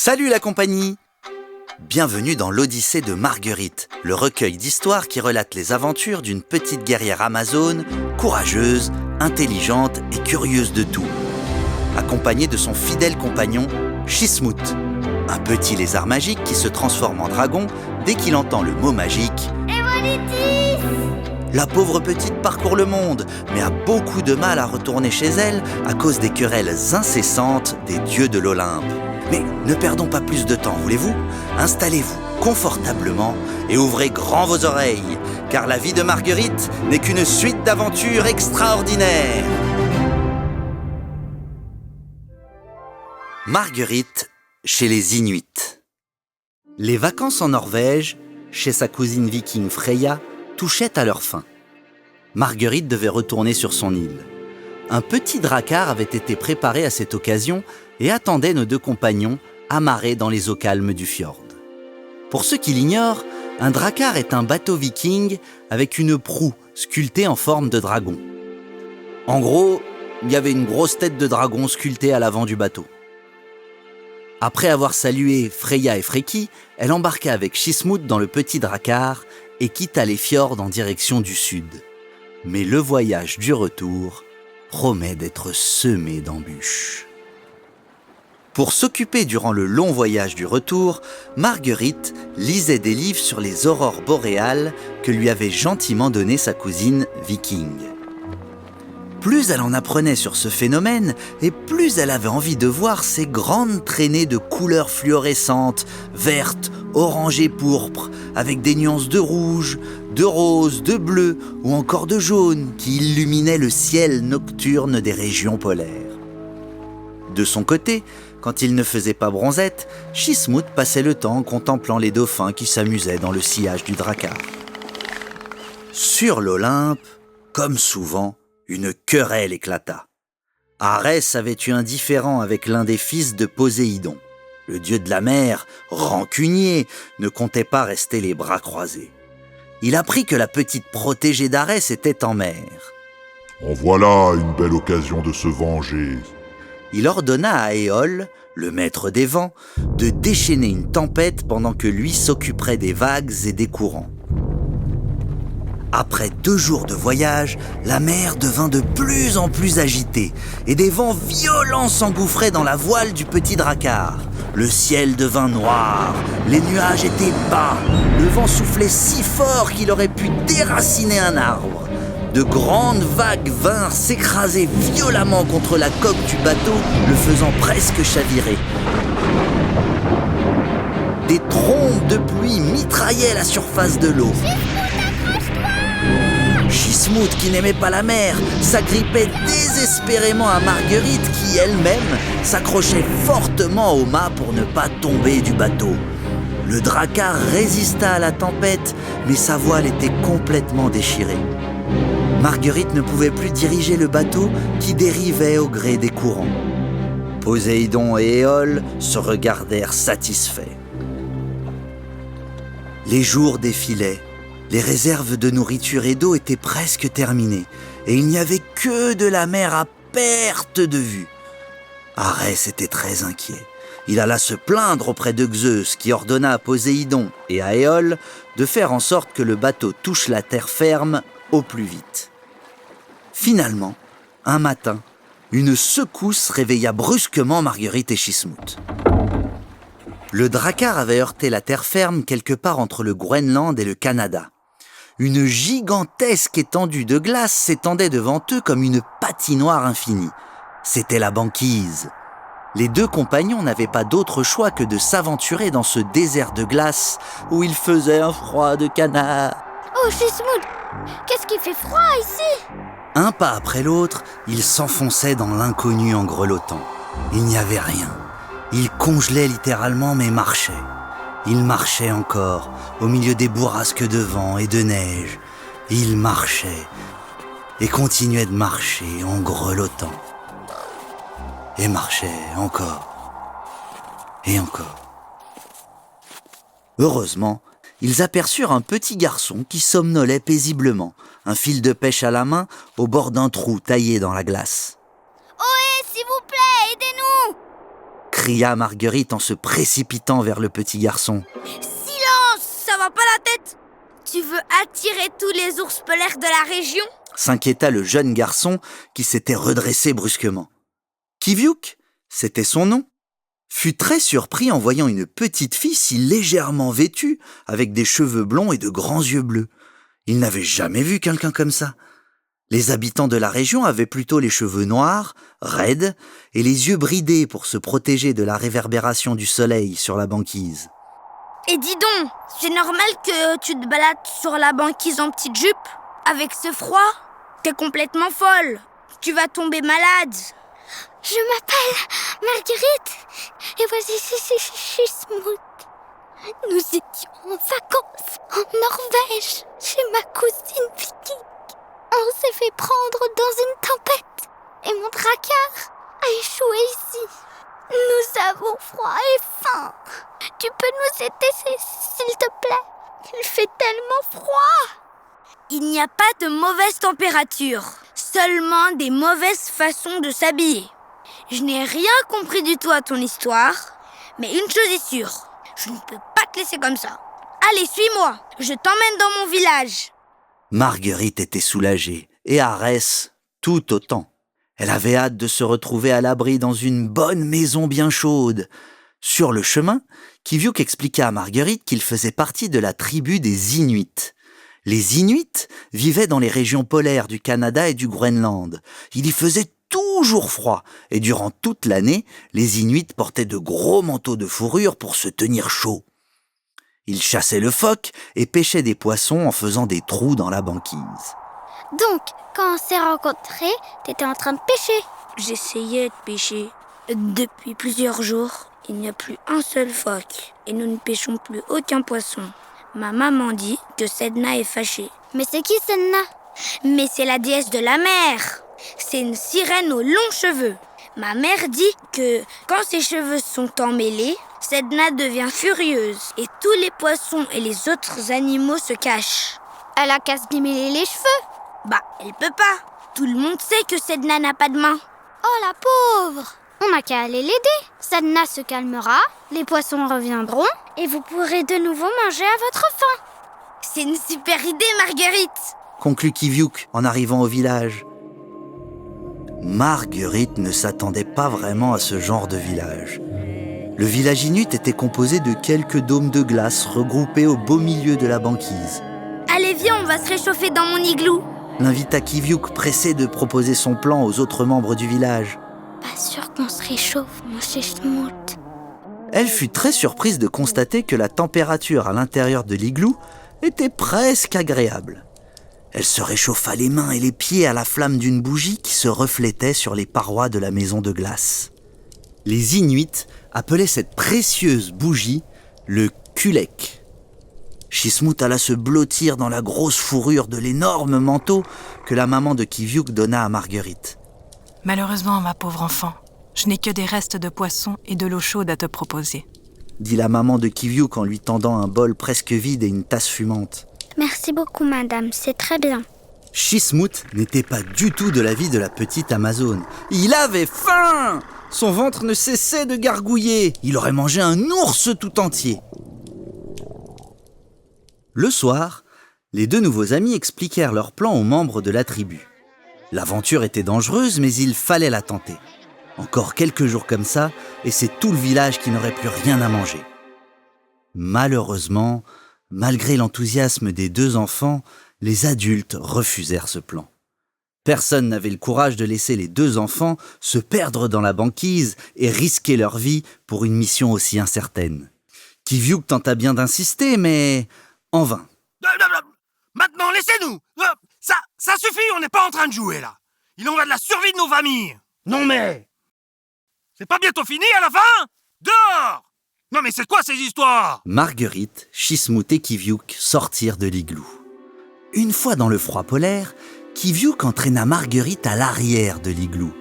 Salut la compagnie! Bienvenue dans l'Odyssée de Marguerite, le recueil d'histoires qui relate les aventures d'une petite guerrière amazone, courageuse, intelligente et curieuse de tout. Accompagnée de son fidèle compagnon, Chismout, un petit lézard magique qui se transforme en dragon dès qu'il entend le mot magique « Evolitis !» La pauvre petite parcourt le monde, mais a beaucoup de mal à retourner chez elle à cause des querelles incessantes des dieux de l'Olympe. Mais ne perdons pas plus de temps, voulez-vous? Installez-vous confortablement et ouvrez grand vos oreilles, car la vie de Marguerite n'est qu'une suite d'aventures extraordinaires. Marguerite chez les Inuits. Les vacances en Norvège, chez sa cousine viking Freya, touchaient à leur fin. Marguerite devait retourner sur son île. Un petit drakkar avait été préparé à cette occasion et attendait nos deux compagnons amarrés dans les eaux calmes du fjord. Pour ceux qui l'ignorent, un drakkar est un bateau viking avec une proue sculptée en forme de dragon. En gros, il y avait une grosse tête de dragon sculptée à l'avant du bateau. Après avoir salué Freya et Freki, elle embarqua avec Chismout dans le petit drakkar et quitta les fjords en direction du sud. Mais le voyage du retour promet d'être semé d'embûches. Pour s'occuper durant le long voyage du retour, Marguerite lisait des livres sur les aurores boréales que lui avait gentiment donné sa cousine viking. Plus elle en apprenait sur ce phénomène, et plus elle avait envie de voir ces grandes traînées de couleurs fluorescentes, vertes, orange et pourpre, avec des nuances de rouge, de rose, de bleu ou encore de jaune qui illuminaient le ciel nocturne des régions polaires. De son côté, quand il ne faisait pas bronzette, Chismout passait le temps en contemplant les dauphins qui s'amusaient dans le sillage du drakkar. Sur l'Olympe, comme souvent, une querelle éclata. Arès avait eu un différend avec l'un des fils de Poséidon. Le dieu de la mer, rancunier, ne comptait pas rester les bras croisés. Il apprit que la petite protégée d'Arès était en mer. En voilà une belle occasion de se venger. Il ordonna à Éole, le maître des vents, de déchaîner une tempête pendant que lui s'occuperait des vagues et des courants. Après 2 jours de voyage, la mer devint de plus en plus agitée et des vents violents s'engouffraient dans la voile du petit drakkar. Le ciel devint noir, les nuages étaient bas, le vent soufflait si fort qu'il aurait pu déraciner un arbre. De grandes vagues vinrent s'écraser violemment contre la coque du bateau, le faisant presque chavirer. Des trombes de pluie mitraillaient la surface de l'eau. Chismout, qui n'aimait pas la mer, s'agrippait désespérément à Marguerite qui, elle-même, s'accrochait fortement au mât pour ne pas tomber du bateau. Le drakkar résista à la tempête, mais sa voile était complètement déchirée. Marguerite ne pouvait plus diriger le bateau qui dérivait au gré des courants. Poséidon et Éole se regardèrent satisfaits. Les jours défilaient. Les réserves de nourriture et d'eau étaient presque terminées, et il n'y avait que de la mer à perte de vue. Arès était très inquiet. Il alla se plaindre auprès de Zeus, qui ordonna à Poséidon et à Éole de faire en sorte que le bateau touche la terre ferme au plus vite. Finalement, un matin, une secousse réveilla brusquement Marguerite et Chismout. Le drakkar avait heurté la terre ferme quelque part entre le Groenland et le Canada. Une gigantesque étendue de glace s'étendait devant eux comme une patinoire infinie. C'était la banquise. Les 2 compagnons n'avaient pas d'autre choix que de s'aventurer dans ce désert de glace où il faisait un froid de canard. Oh, Chismout, qu'est-ce qui fait froid ici? Un pas après l'autre, ils s'enfonçaient dans l'inconnu en grelottant. Il n'y avait rien. Ils congelaient littéralement mais marchaient. Ils marchaient encore, au milieu des bourrasques de vent et de neige. Ils marchaient et continuaient de marcher en grelottant. Et marchaient encore et encore. Heureusement, ils aperçurent un petit garçon qui somnolait paisiblement, un fil de pêche à la main au bord d'un trou taillé dans la glace. Ohé, s'il vous plaît, aidez-nous! cria Marguerite en se précipitant vers le petit garçon. Silence, ça va pas la tête? Tu veux attirer tous les ours polaires de la région? S'inquiéta le jeune garçon qui s'était redressé brusquement. Kiviuk, c'était son nom, fut très surpris en voyant une petite fille si légèrement vêtue, avec des cheveux blonds et de grands yeux bleus. Il n'avait jamais vu quelqu'un comme ça. Les habitants de la région avaient plutôt les cheveux noirs, raides, et les yeux bridés pour se protéger de la réverbération du soleil sur la banquise. Et dis donc, c'est normal que tu te balades sur la banquise en petite jupe? Avec ce froid? T'es complètement folle. Tu vas tomber malade. Je m'appelle Marguerite et voici Chismout. Nous étions en vacances en Norvège chez ma cousine Viking. On s'est fait prendre dans une tempête et mon dracard a échoué ici. Nous avons froid et faim. Tu peux nous aider s'il te plaît? Il fait tellement froid. Il n'y a pas de mauvaise température, seulement des mauvaises façons de s'habiller. Je n'ai rien compris du tout à ton histoire, mais une chose est sûre, je ne peux pas te laisser comme ça. Allez, suis-moi, je t'emmène dans mon village. Marguerite était soulagée, et Arès tout autant. Elle avait hâte de se retrouver à l'abri dans une bonne maison bien chaude. Sur le chemin, Kiviuk expliqua à Marguerite qu'il faisait partie de la tribu des Inuits. Les Inuits vivaient dans les régions polaires du Canada et du Groenland. Il y faisait toujours froid, et durant toute l'année, les Inuits portaient de gros manteaux de fourrure pour se tenir chaud. Ils chassaient le phoque et pêchaient des poissons en faisant des trous dans la banquise. Donc, quand on s'est rencontrés, t'étais en train de pêcher? J'essayais de pêcher. Depuis plusieurs jours, il n'y a plus un seul phoque et nous ne pêchons plus aucun poisson. Ma maman dit que Sedna est fâchée. Mais c'est qui Sedna? Mais c'est la déesse de la mer. C'est une sirène aux longs cheveux. Ma mère dit que quand ses cheveux sont emmêlés, Sedna devient furieuse et tous les poissons et les autres animaux se cachent. Elle a qu'à se démêler les cheveux. Bah, elle peut pas. Tout le monde sait que Sedna n'a pas de main. Oh la pauvre! On n'a qu'à aller l'aider. Sedna se calmera, les poissons reviendront et vous pourrez de nouveau manger à votre faim. C'est une super idée, Marguerite! Conclut Kiviuk en arrivant au village. Marguerite ne s'attendait pas vraiment à ce genre de village. Le village Inuit était composé de quelques dômes de glace regroupés au beau milieu de la banquise. Allez, viens, on va se réchauffer dans mon igloo. L'invita Kiviuk, pressé de proposer son plan aux autres membres du village. Pas sûr qu'on se réchauffe, mon Chismout. Elle fut très surprise de constater que la température à l'intérieur de l'igloo était presque agréable. Elle se réchauffa les mains et les pieds à la flamme d'une bougie qui se reflétait sur les parois de la maison de glace. Les Inuits appelaient cette précieuse bougie le kulek. Chismout alla se blottir dans la grosse fourrure de l'énorme manteau que la maman de Kiviuk donna à Marguerite. Malheureusement, ma pauvre enfant, je n'ai que des restes de poisson et de l'eau chaude à te proposer, dit la maman de Kiviuk en lui tendant un bol presque vide et une tasse fumante. Merci beaucoup, madame, c'est très bien. Chismout n'était pas du tout de l'avis de la petite Amazone. Il avait faim! Son ventre ne cessait de gargouiller. Il aurait mangé un ours tout entier. Le soir, les deux nouveaux amis expliquèrent leur plan aux membres de la tribu. L'aventure était dangereuse, mais il fallait la tenter. Encore quelques jours comme ça, et c'est tout le village qui n'aurait plus rien à manger. Malheureusement, malgré l'enthousiasme des deux enfants, les adultes refusèrent ce plan. Personne n'avait le courage de laisser les deux enfants se perdre dans la banquise et risquer leur vie pour une mission aussi incertaine. Kiviuk tenta bien d'insister, mais en vain. Maintenant, laissez-nous! Ça suffit, on n'est pas en train de jouer, là! Il en va de la survie de nos familles! Non mais... C'est pas bientôt fini, à la fin? Dehors! Non mais c'est quoi ces histoires? Marguerite, Chismout et Kiviuk sortirent de l'igloo. Une fois dans le froid polaire, Kiviuk entraîna Marguerite à l'arrière de l'igloo.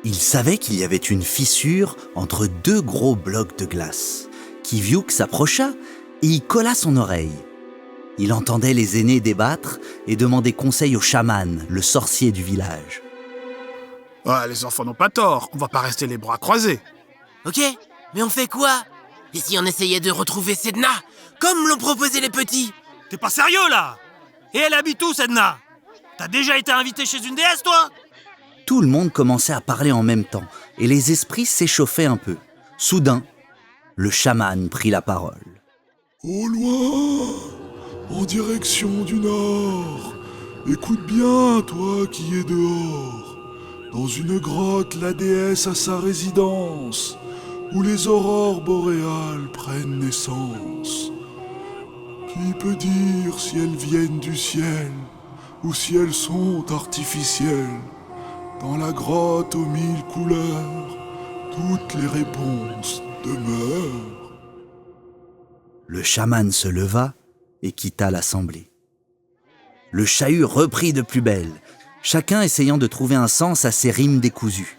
Il savait qu'il y avait une fissure entre deux gros blocs de glace. Kiviuk s'approcha et y colla son oreille. Il entendait les aînés débattre et demander conseil au chaman, le sorcier du village. Ouais, les enfants n'ont pas tort, on va pas rester les bras croisés. Ok, Mais on fait quoi? Et si on essayait de retrouver Sedna, comme l'ont proposé les petits? T'es pas sérieux, là? Et elle habite où, Sedna? T'as déjà été invité chez une déesse, toi? Tout le monde commençait à parler en même temps, et les esprits s'échauffaient un peu. Soudain, le chaman prit la parole. Au loin, en direction du nord, écoute bien, toi qui es dehors. Dans une grotte, la déesse a sa résidence, où les aurores boréales prennent naissance. Qui peut dire si elles viennent du ciel, ou si elles sont artificielles? Dans la grotte aux 1000 couleurs, toutes les réponses demeurent. Le chaman se leva et quitta l'assemblée. Le chahut reprit de plus belle, chacun essayant de trouver un sens à ses rimes décousues.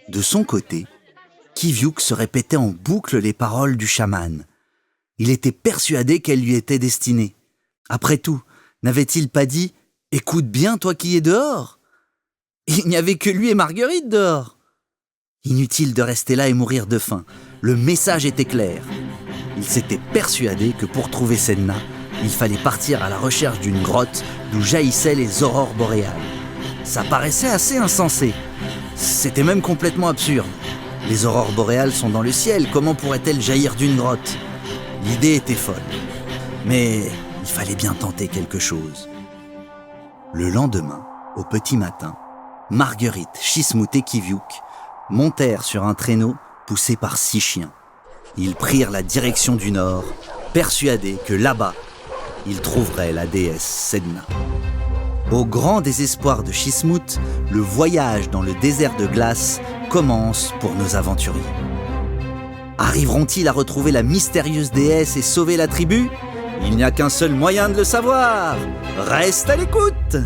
De son côté, Kiviuk se répétait en boucle les paroles du chaman. Il était persuadé qu'elles lui étaient destinées. Après tout, n'avait-il pas dit « Écoute bien, toi qui es dehors » ? Il n'y avait que lui et Marguerite dehors. Inutile de rester là et mourir de faim. Le message était clair. Il s'était persuadé que pour trouver Sedna, il fallait partir à la recherche d'une grotte d'où jaillissaient les aurores boréales. Ça paraissait assez insensé. C'était même complètement absurde. Les aurores boréales sont dans le ciel, comment pourraient-elles jaillir d'une grotte ? L'idée était folle. Mais il fallait bien tenter quelque chose. Le lendemain, au petit matin, Marguerite, Chismout et Kiviuk montèrent sur un traîneau poussé par 6 chiens. Ils prirent la direction du nord, persuadés que là-bas, ils trouveraient la déesse Sedna. Au grand désespoir de Chismout, le voyage dans le désert de glace commence pour nos aventuriers. Arriveront-ils à retrouver la mystérieuse déesse et sauver la tribu ? Il n'y a qu'un seul moyen de le savoir. Reste à l'écoute !